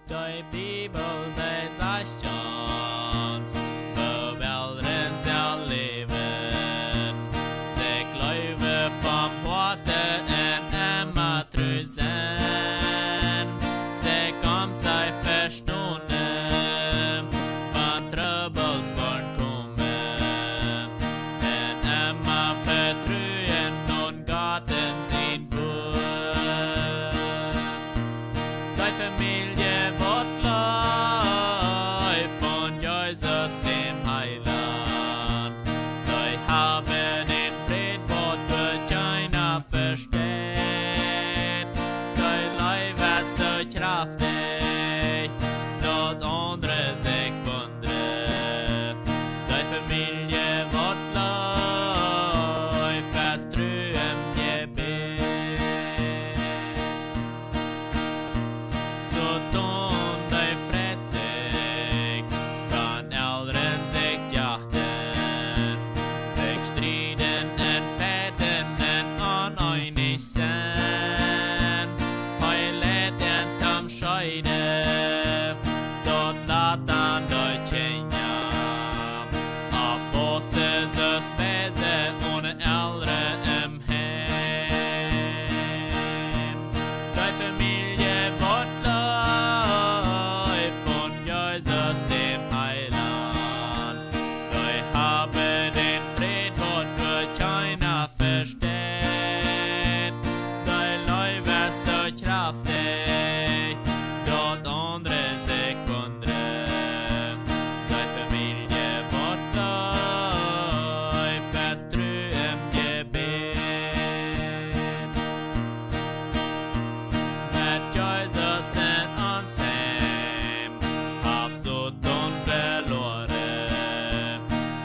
Die Bibel, die sagt uns, wo Wellen der Leben, sie Gläube vom Worte in immer treu sein, sie kommt sei verstunden, wann Troubles wollen kommen, denn immer vertrühen und Gott in sin Wort. Die Familie wird gleich von Jesus dem Heiland. Die haben den Fried, wo durch keiner versteht. Die Leibe ist so kraftig, dort andere sich wundern. Die Familie wird gleich fest treu im Gebet. Så tun de fred sig, kan äldren sig jakten, sig striden en fäden en an i sen, hoi let en tam scheide, dort latan de känja, av båse så svede ohne äldre hem. Die Familie wird gleich von Jesus dem Heiland. Die haben den Fried, wo durch keiner versteht. Die Leibe ist so kraftig, dort andere sich wundern. Die Familie wird gleich fest treu im Gebet. Med Jesus en ansem, av Sodom verloren.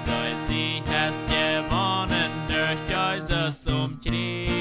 Durch sie hast gewonnen, durch Jesus umkring.